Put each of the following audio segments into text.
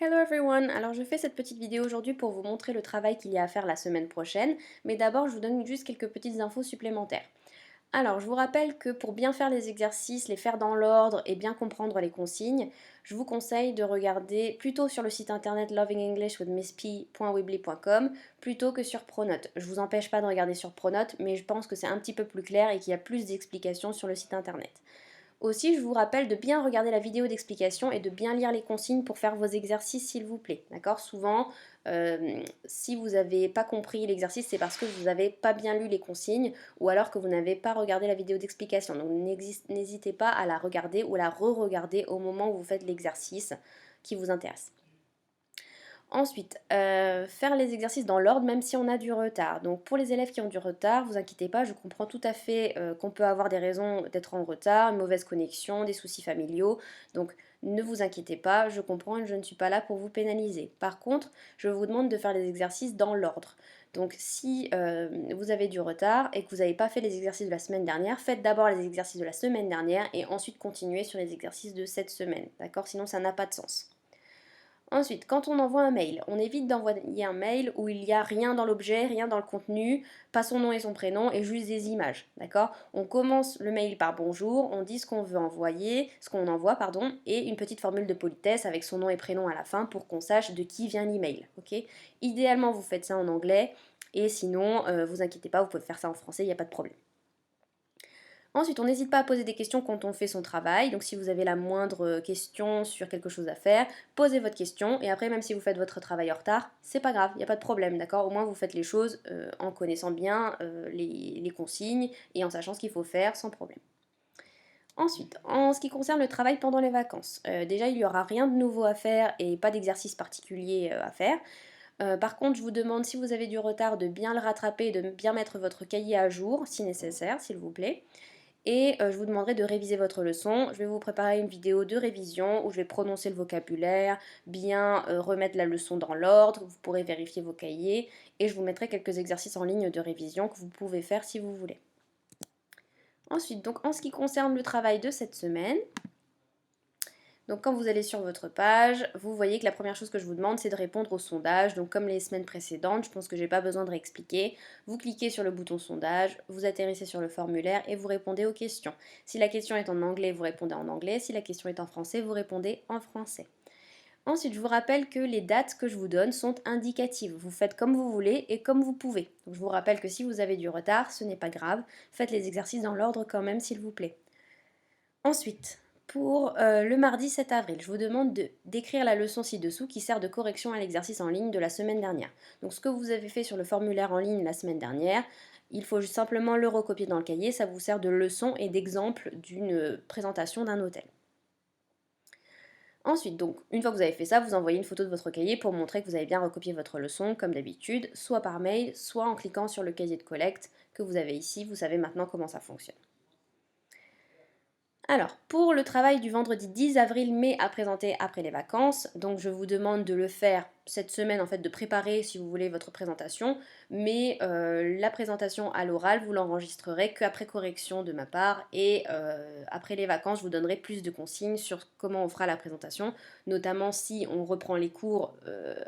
Hello everyone! Alors je fais cette petite vidéo aujourd'hui pour vous montrer le travail qu'il y a à faire la semaine prochaine, mais d'abord je vous donne juste quelques petites infos supplémentaires. Alors je vous rappelle que pour bien faire les exercices, les faire dans l'ordre et bien comprendre les consignes, je vous conseille de regarder plutôt sur le site internet lovingenglishwithmissp.weebly.com plutôt que sur Pronote. Je vous empêche pas de regarder sur Pronote, mais je pense que c'est un petit peu plus clair et qu'il y a plus d'explications sur le site internet. Aussi, je vous rappelle de bien regarder la vidéo d'explication et de bien lire les consignes pour faire vos exercices s'il vous plaît. D'accord? Souvent, si vous n'avez pas compris l'exercice, c'est parce que vous n'avez pas bien lu les consignes ou alors que vous n'avez pas regardé la vidéo d'explication. Donc n'hésitez pas à la regarder ou à la re-regarder au moment où vous faites l'exercice qui vous intéresse. Ensuite, faire les exercices dans l'ordre même si on a du retard. Donc pour les élèves qui ont du retard, vous inquiétez pas, je comprends tout à fait qu'on peut avoir des raisons d'être en retard, une mauvaise connexion, des soucis familiaux. Donc ne vous inquiétez pas, je comprends et je ne suis pas là pour vous pénaliser. Par contre, je vous demande de faire les exercices dans l'ordre. Donc si vous avez du retard et que vous n'avez pas fait les exercices de la semaine dernière, faites d'abord les exercices de la semaine dernière et ensuite continuez sur les exercices de cette semaine. D'accord? Sinon ça n'a pas de sens. Ensuite, quand on envoie un mail, on évite d'envoyer un mail où il n'y a rien dans l'objet, rien dans le contenu, pas son nom et son prénom et juste des images, d'accord? On commence le mail par bonjour, on dit ce qu'on veut envoyer, ce qu'on envoie, pardon, et une petite formule de politesse avec son nom et prénom à la fin pour qu'on sache de qui vient l'email, ok? Idéalement, vous faites ça en anglais et sinon, vous inquiétez pas, vous pouvez faire ça en français, il n'y a pas de problème. Ensuite, on n'hésite pas à poser des questions quand on fait son travail. Donc si vous avez la moindre question sur quelque chose à faire, posez votre question. Et après, même si vous faites votre travail en retard, c'est pas grave, il n'y a pas de problème, d'accord? Au moins vous faites les choses en connaissant bien les consignes et en sachant ce qu'il faut faire sans problème. Ensuite, en ce qui concerne le travail pendant les vacances, déjà il n'y aura rien de nouveau à faire et pas d'exercice particulier à faire. Par contre, je vous demande si vous avez du retard de bien le rattraper et de bien mettre votre cahier à jour si nécessaire, s'il vous plaît. Et je vous demanderai de réviser votre leçon. Je vais vous préparer une vidéo de révision où je vais prononcer le vocabulaire, bien remettre la leçon dans l'ordre, vous pourrez vérifier vos cahiers et je vous mettrai quelques exercices en ligne de révision que vous pouvez faire si vous voulez. Ensuite, donc en ce qui concerne le travail de cette semaine, donc quand vous allez sur votre page, vous voyez que la première chose que je vous demande, c'est de répondre au sondage. Donc comme les semaines précédentes, je pense que je n'ai pas besoin de réexpliquer. Vous cliquez sur le bouton sondage, vous atterrissez sur le formulaire et vous répondez aux questions. Si la question est en anglais, vous répondez en anglais. Si la question est en français, vous répondez en français. Ensuite, je vous rappelle que les dates que je vous donne sont indicatives. Vous faites comme vous voulez et comme vous pouvez. Donc je vous rappelle que si vous avez du retard, ce n'est pas grave. Faites les exercices dans l'ordre quand même, s'il vous plaît. Ensuite, pour le mardi 7 avril, je vous demande d'écrire la leçon ci-dessous qui sert de correction à l'exercice en ligne de la semaine dernière. Donc ce que vous avez fait sur le formulaire en ligne la semaine dernière, il faut simplement le recopier dans le cahier, ça vous sert de leçon et d'exemple d'une présentation d'un hôtel. Ensuite, donc, une fois que vous avez fait ça, vous envoyez une photo de votre cahier pour montrer que vous avez bien recopié votre leçon, comme d'habitude, soit par mail, soit en cliquant sur le cahier de collecte que vous avez ici, vous savez maintenant comment ça fonctionne. Alors, pour le travail du vendredi 10 avril, mais à présenter après les vacances, donc je vous demande de le faire cette semaine, en fait, de préparer, si vous voulez, votre présentation, mais la présentation à l'oral, vous l'enregistrerez qu'après correction de ma part, et après les vacances, je vous donnerai plus de consignes sur comment on fera la présentation, notamment si on reprend les cours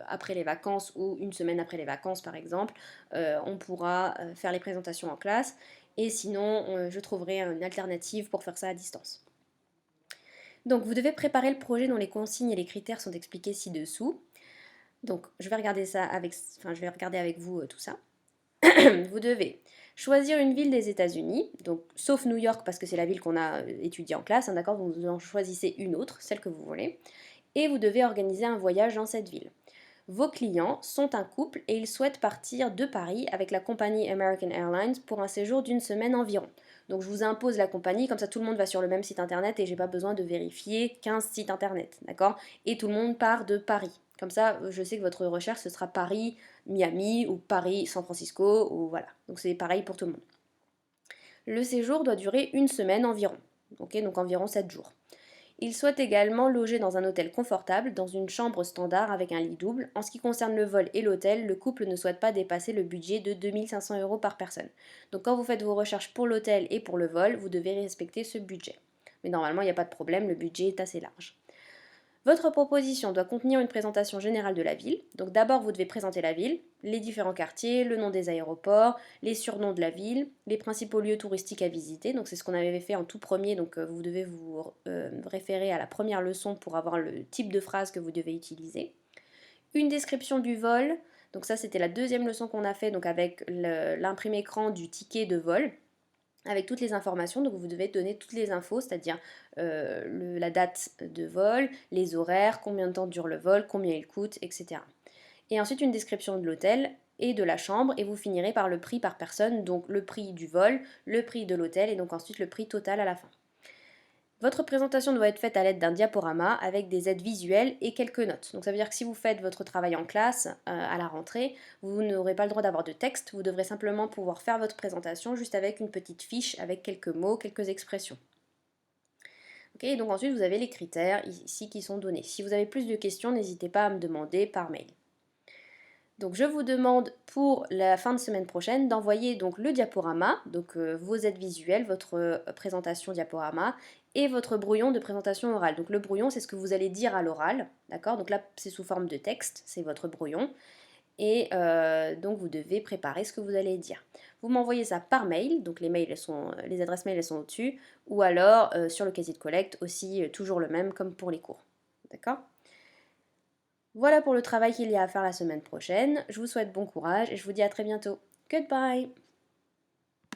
après les vacances ou une semaine après les vacances, par exemple, on pourra faire les présentations en classe, et sinon je trouverai une alternative pour faire ça à distance. Donc vous devez préparer le projet dont les consignes et les critères sont expliqués ci-dessous. Donc je vais regarder avec vous tout ça. Vous devez choisir une ville des États-Unis, donc sauf New York parce que c'est la ville qu'on a étudiée en classe, hein, d'accord, vous en choisissez une autre, celle que vous voulez, et vous devez organiser un voyage dans cette ville. Vos clients sont un couple et ils souhaitent partir de Paris avec la compagnie American Airlines pour un séjour d'une semaine environ. Donc je vous impose la compagnie, comme ça tout le monde va sur le même site internet et j'ai pas besoin de vérifier 15 sites internet, d'accord? Et tout le monde part de Paris. Comme ça, je sais que votre recherche ce sera Paris, Miami ou Paris, San Francisco, ou voilà. Donc c'est pareil pour tout le monde. Le séjour doit durer une semaine environ, ok? Donc environ 7 jours. Il souhaite également loger dans un hôtel confortable, dans une chambre standard avec un lit double. En ce qui concerne le vol et l'hôtel, le couple ne souhaite pas dépasser le budget de 2 500 € par personne. Donc quand vous faites vos recherches pour l'hôtel et pour le vol, vous devez respecter ce budget. Mais normalement, il n'y a pas de problème, le budget est assez large. Votre proposition doit contenir une présentation générale de la ville. Donc d'abord, vous devez présenter la ville, les différents quartiers, le nom des aéroports, les surnoms de la ville, les principaux lieux touristiques à visiter. Donc c'est ce qu'on avait fait en tout premier, donc vous devez vous référer à la première leçon pour avoir le type de phrase que vous devez utiliser. Une description du vol. Donc ça, c'était la deuxième leçon qu'on a fait, donc avec l'imprimé écran du ticket de vol avec toutes les informations. Donc vous devez donner toutes les infos, c'est-à-dire la date de vol, les horaires, combien de temps dure le vol, combien il coûte, etc. Et ensuite une description de l'hôtel et de la chambre, et vous finirez par le prix par personne, donc le prix du vol, le prix de l'hôtel, et donc ensuite le prix total à la fin. Votre présentation doit être faite à l'aide d'un diaporama avec des aides visuelles et quelques notes. Donc ça veut dire que si vous faites votre travail en classe à la rentrée, vous n'aurez pas le droit d'avoir de texte, vous devrez simplement pouvoir faire votre présentation juste avec une petite fiche avec quelques mots, quelques expressions. Ok, donc ensuite vous avez les critères ici qui sont donnés. Si vous avez plus de questions, n'hésitez pas à me demander par mail. Donc je vous demande pour la fin de semaine prochaine d'envoyer donc le diaporama, donc vos aides visuelles, votre présentation diaporama et votre brouillon de présentation orale. Donc le brouillon, c'est ce que vous allez dire à l'oral, d'accord? Donc là, c'est sous forme de texte, c'est votre brouillon. Et donc vous devez préparer ce que vous allez dire. Vous m'envoyez ça par mail, donc les adresses mail elles sont au-dessus, ou alors sur le casier de collecte aussi, toujours le même comme pour les cours. D'accord? Voilà pour le travail qu'il y a à faire la semaine prochaine. Je vous souhaite bon courage et je vous dis à très bientôt. Goodbye!